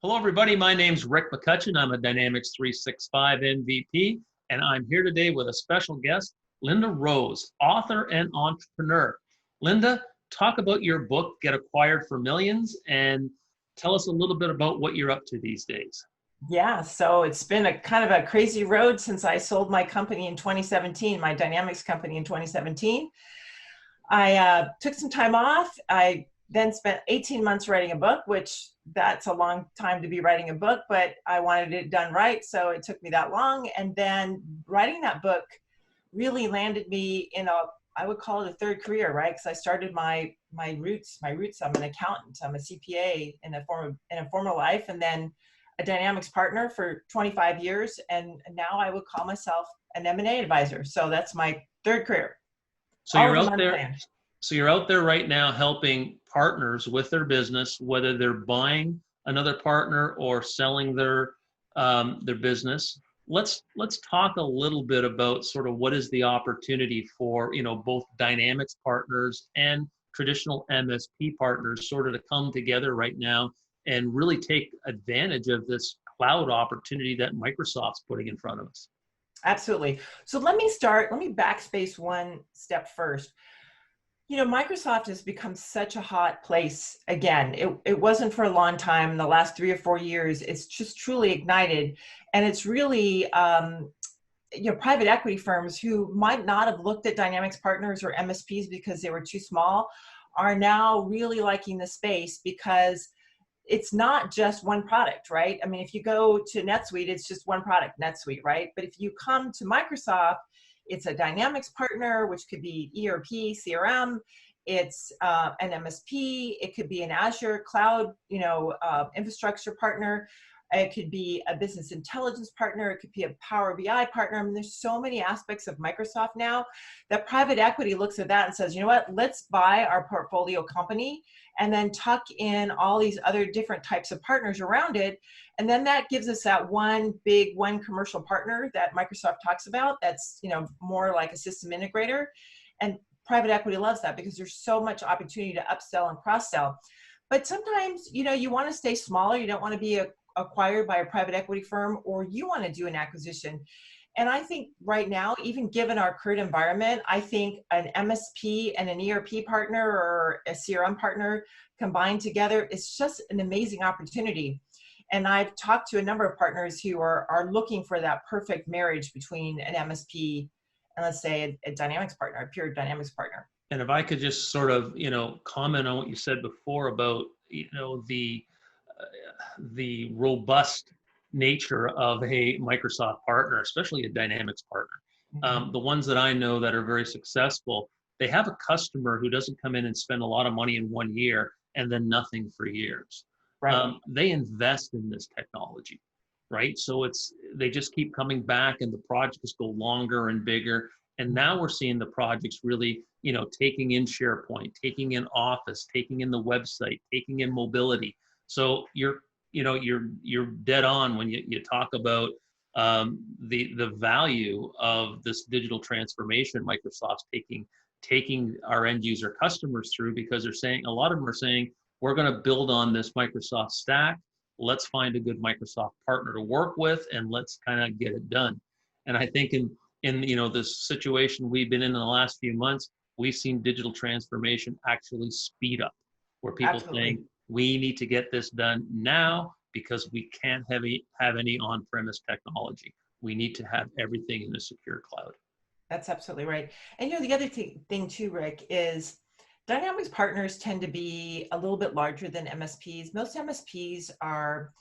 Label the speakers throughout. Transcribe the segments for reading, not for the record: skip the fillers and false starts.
Speaker 1: Hello, everybody. My name's Rick McCutcheon. I'm a Dynamics 365 MVP, and I'm here today with a special guest, Linda Rose, author and entrepreneur. Linda, talk about your book, Get Acquired for Millions, and tell us a little bit about what you're up to these days.
Speaker 2: Yeah, so it's been a kind of a crazy road since I sold my company in 2017, my Dynamics company in 2017. I took some time off. I then spent 18 months writing a book, which that's a long time to be writing a book, but I wanted it done right, so it took me that long. And then writing that book really landed me in I would call it a third career, right? Because I started my roots. I'm an accountant. I'm a CPA in a former life, and then a Dynamics partner for 25 years, and now I would call myself an M&A advisor. So that's my third career.
Speaker 1: So
Speaker 2: All of
Speaker 1: you're
Speaker 2: them
Speaker 1: out there.
Speaker 2: unplanned.
Speaker 1: So you're out there right now helping partners with their business, whether they're buying another partner or selling their business. Let's talk a little bit about sort of what is the opportunity for both Dynamics partners and traditional MSP partners sort of to come together right now and really take advantage of this cloud opportunity that Microsoft's putting in front of us.
Speaker 2: Absolutely. So let me backspace one step first. Microsoft has become such a hot place again. It wasn't for a long time. In the last 3 or 4 years, it's just truly ignited. And it's really, private equity firms who might not have looked at Dynamics partners or MSPs because they were too small are now really liking the space because it's not just one product, right? I mean, if you go to NetSuite, it's just one product, NetSuite, right? But if you come to Microsoft, it's a Dynamics partner, which could be ERP, CRM. It's an MSP. It could be an Azure cloud, infrastructure partner. It could be a business intelligence partner. It could be a Power BI partner. I mean, there's so many aspects of Microsoft now that private equity looks at that and says, you know what, let's buy our portfolio company and then tuck in all these other different types of partners around it. And then that gives us that one commercial partner that Microsoft talks about that's, more like a system integrator. And private equity loves that because there's so much opportunity to upsell and cross-sell. But sometimes, you want to stay smaller. You don't want to be acquired by a private equity firm, or you want to do an acquisition. And I think right now, even given our current environment, I think an MSP and an ERP partner or a CRM partner combined together is just an amazing opportunity. And I've talked to a number of partners who are looking for that perfect marriage between an MSP and, let's say, a Dynamics partner, a pure Dynamics partner.
Speaker 1: And if I could just sort of, comment on what you said before about, the robust nature of a Microsoft partner, especially a Dynamics partner. The ones that I know that are very successful, they have a customer who doesn't come in and spend a lot of money in 1 year and then nothing for years.
Speaker 2: Right.
Speaker 1: They invest in this technology, right? So they just keep coming back and the projects go longer and bigger. And now we're seeing the projects really, taking in SharePoint, taking in Office, taking in the website, taking in mobility. So you're dead on when you talk about the value of this digital transformation Microsoft's taking our end user customers through, because they're saying, a lot of them are saying, we're going to build on this Microsoft stack. Let's find a good Microsoft partner to work with, and let's kind of get it done. And I think in this situation we've been in the last few months, we've seen digital transformation actually speed up, where people
Speaker 2: Absolutely.
Speaker 1: saying, we need to get this done now because we can't have any on-premise technology. We need to have everything in a secure cloud.
Speaker 2: That's absolutely right. And the other thing too, Rick, is Dynamics partners tend to be a little bit larger than MSPs. Most MSPs are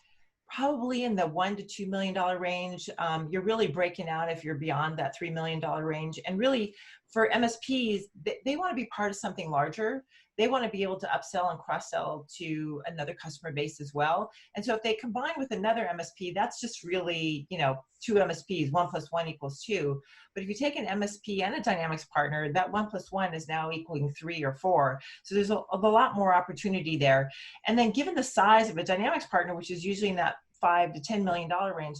Speaker 2: probably in the $1 to $2 million range. You're really breaking out if you're beyond that $3 million range. And really, for MSPs, they want to be part of something larger. They want to be able to upsell and cross-sell to another customer base as well. And so if they combine with another MSP, that's just really, 2 MSPs, 1 + 1 = 2. But if you take an MSP and a Dynamics partner, that 1 + 1 is now equaling 3 or 4. So there's a lot more opportunity there. And then given the size of a Dynamics partner, which is usually in that $5 to $10 million range,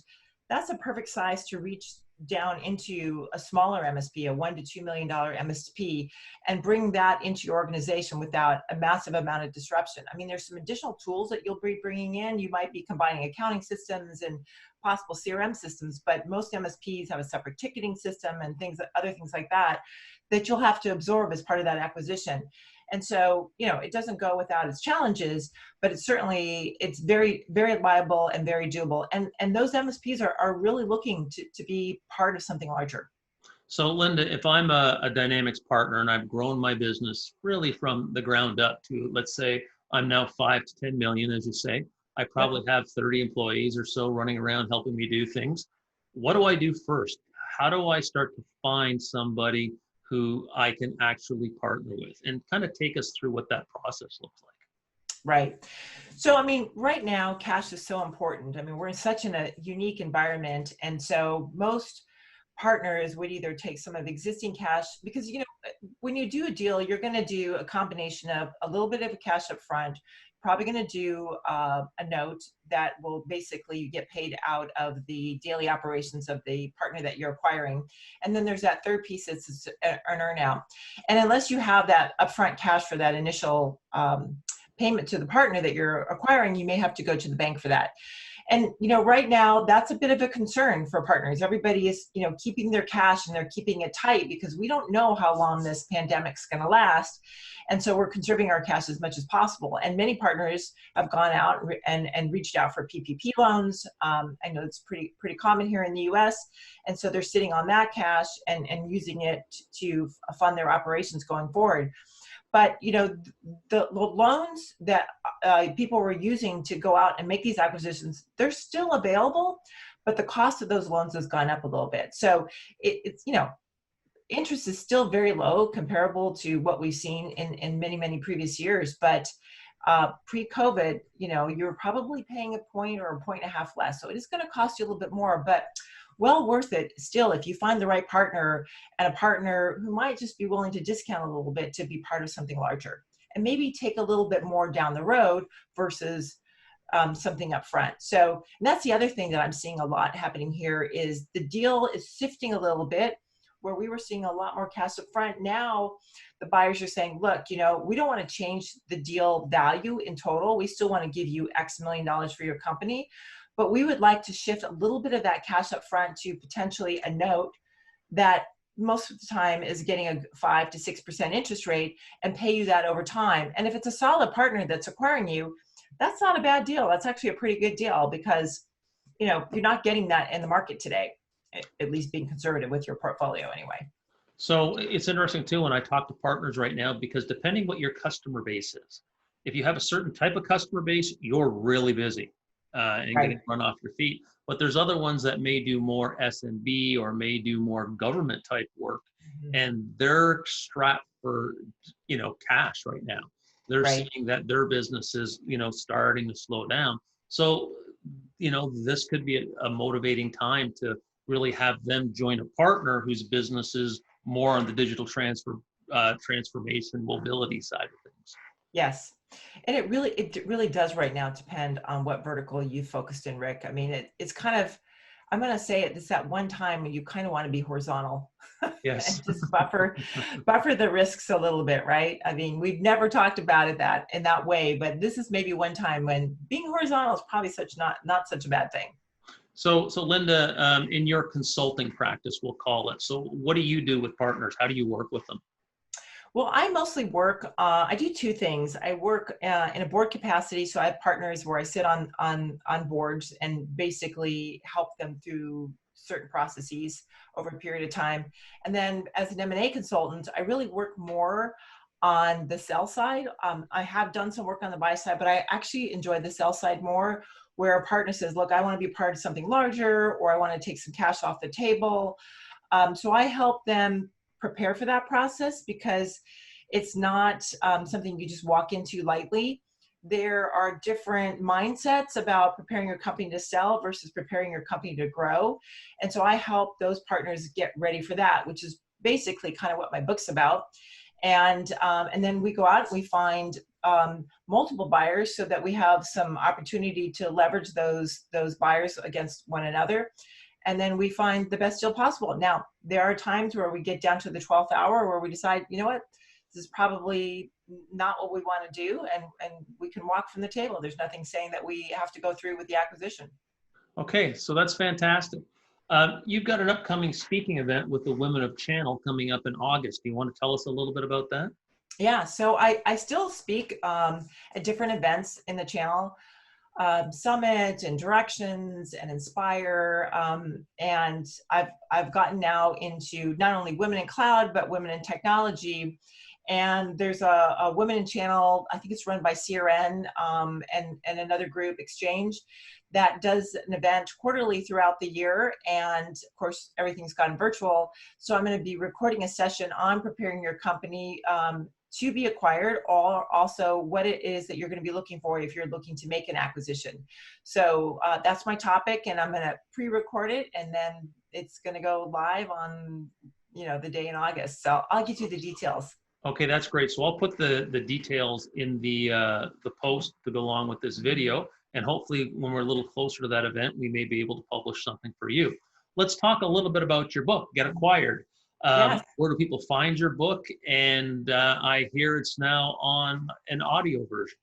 Speaker 2: that's a perfect size to reach down into a smaller MSP, a $1 to $2 million MSP, and bring that into your organization without a massive amount of disruption. I mean, there's some additional tools that you'll be bringing in. You might be combining accounting systems and possible CRM systems, but most MSPs have a separate ticketing system and other things like that, that you'll have to absorb as part of that acquisition. And so, it doesn't go without its challenges, but it's very, very viable and very doable. And those MSPs are really looking to be part of something larger.
Speaker 1: So Linda, if I'm a Dynamics partner and I've grown my business really from the ground up to, let's say, I'm now 5 to 10 million, as you say, I probably have 30 employees or so running around helping me do things. What do I do first? How do I start to find somebody who I can actually partner with, and kind of take us through what that process looks like?
Speaker 2: Right. So, I mean, right now, cash is so important. I mean, we're in such a unique environment. And so most partners would either take some of the existing cash, because, when you do a deal, you're going to do a combination of a little bit of a cash up front, probably going to do a note that will basically get paid out of the daily operations of the partner that you're acquiring. And then there's that third piece that's an earn-out. And unless you have that upfront cash for that initial payment to the partner that you're acquiring, you may have to go to the bank for that. And, right now, that's a bit of a concern for partners. Everybody is, keeping their cash, and they're keeping it tight because we don't know how long this pandemic's going to last. And so we're conserving our cash as much as possible. And many partners have gone out and reached out for PPP loans. I know it's pretty common here in the US. And so they're sitting on that cash and using it to fund their operations going forward. But, the loans that people were using to go out and make these acquisitions, they're still available, but the cost of those loans has gone up a little bit. So it's, interest is still very low comparable to what we've seen in many, many previous years. But pre-COVID, you're probably paying a point or a point and a half less. So it is going to cost you a little bit more, but well worth it still if you find the right partner, and a partner who might just be willing to discount a little bit to be part of something larger, and maybe take a little bit more down the road versus something up front. So, and that's the other thing that I'm seeing a lot happening here is the deal is shifting a little bit, where we were seeing a lot more cash up front. Now the buyers are saying, look, we don't want to change the deal value in total. We still want to give you X million dollars for your company, but we would like to shift a little bit of that cash up front to potentially a note that most of the time is getting a 5 to 6% interest rate, and pay you that over time. And if it's a solid partner that's acquiring you, that's not a bad deal. That's actually a pretty good deal, because, you're not getting that in the market today, at least being conservative with your portfolio anyway.
Speaker 1: So it's interesting too, when I talk to partners right now, because depending what your customer base is, if you have a certain type of customer base, you're really busy and getting run off your feet. But there's other ones that may do more SMB or may do more government type work, and they're strapped for, cash right now. They're seeing that their business is, starting to slow down. So, this could be a motivating time to really have them join a partner whose business is more on the digital transformation mobility side of things.
Speaker 2: Yes. And it really does right now depend on what vertical you focused in, Rick. I mean, it's kind of, I'm going to say it's that one time when you kind of want to be horizontal.
Speaker 1: Yes.
Speaker 2: And just buffer the risks a little bit, right? I mean, we've never talked about it in that way, but this is maybe one time when being horizontal is probably not such a bad thing.
Speaker 1: So Linda, in your consulting practice, we'll call it. So what do you do with partners? How do you work with them?
Speaker 2: Well, I mostly work, I do two things. I work in a board capacity. So I have partners where I sit on boards and basically help them through certain processes over a period of time. And then as an M&A consultant, I really work more on the sell side. I have done some work on the buy side, but I actually enjoy the sell side more, where a partner says, look, I want to be part of something larger, or I want to take some cash off the table. So I help them prepare for that process, because it's not something you just walk into lightly. There are different mindsets about preparing your company to sell versus preparing your company to grow. And so I help those partners get ready for that, which is basically kind of what my book's about. And then we go out and we find multiple buyers, so that we have some opportunity to leverage those buyers against one another. and then we find the best deal possible. Now, there are times where we get down to the 12th hour where we decide, you know what, this is probably not what we want to do, and we can walk from the table. There's nothing saying that we have to go through with the acquisition.
Speaker 1: Okay, so that's fantastic. You've got an upcoming speaking event with the Women of Channel coming up in August. Do you want to tell us a little bit about that?
Speaker 2: Yeah, so I still speak at different events in the channel, Summit and Directions and Inspire, and I've gotten now into not only women in cloud but women in technology. And there's a women in channel, I think it's run by CRN, and another group, Exchange, that does an event quarterly throughout the year. And of course, everything's gone virtual. So I'm going to be recording a session on preparing your company to be acquired, or also what it is that you're going to be looking for if you're looking to make an acquisition. So that's my topic, and I'm going to pre-record it, and then it's going to go live on, the day in August. So I'll get you the details.
Speaker 1: Okay, that's great. So I'll put the details in the post to go along with this video, and hopefully when we're a little closer to that event, we may be able to publish something for you. Let's talk a little bit about your book, Get Acquired.
Speaker 2: Yes.
Speaker 1: Where do people find your book? And I hear it's now on an audio version.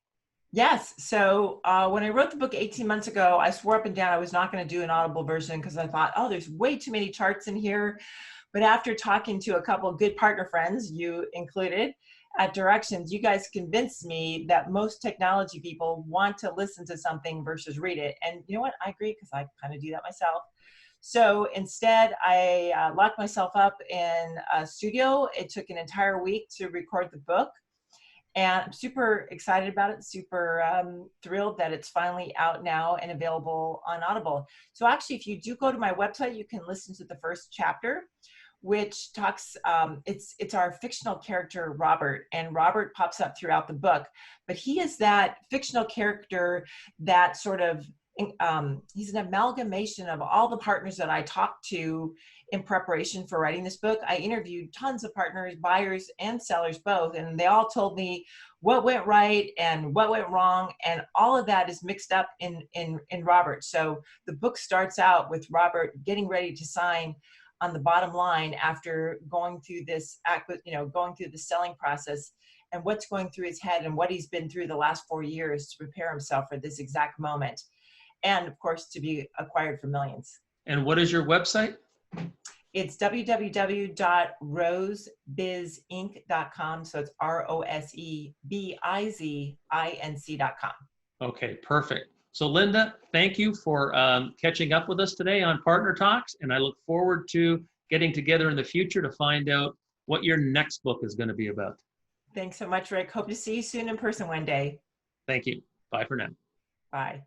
Speaker 2: Yes. So when I wrote the book 18 months ago, I swore up and down I was not going to do an Audible version because I thought, oh, there's way too many charts in here. But after talking to a couple of good partner friends, you included, at Directions, you guys convinced me that most technology people want to listen to something versus read it. And you know what? I agree, because I kind of do that myself. So instead, I locked myself up in a studio. It took an entire week to record the book. And I'm super excited about it, super thrilled that it's finally out now and available on Audible. So actually, if you do go to my website, you can listen to the first chapter, which talks, it's our fictional character, Robert, and Robert pops up throughout the book, but he is that fictional character that sort of, he's an amalgamation of all the partners that I talked to in preparation for writing this book. I interviewed tons of partners, buyers and sellers both, and they all told me what went right and what went wrong, and all of that is mixed up in Robert. So the book starts out with Robert getting ready to sign on the bottom line after going through this going through the selling process, and what's going through his head and what he's been through the last 4 years to prepare himself for this exact moment, and of course to be acquired for millions.
Speaker 1: And what is your website?
Speaker 2: It's www.rosebizinc.com. So it's RoseBizinc.com.
Speaker 1: Okay, perfect. So Linda, thank you for catching up with us today on Partner Talks, and I look forward to getting together in the future to find out what your next book is going to be about.
Speaker 2: Thanks so much, Rick. Hope to see you soon in person one day.
Speaker 1: Thank you. Bye for now.
Speaker 2: Bye.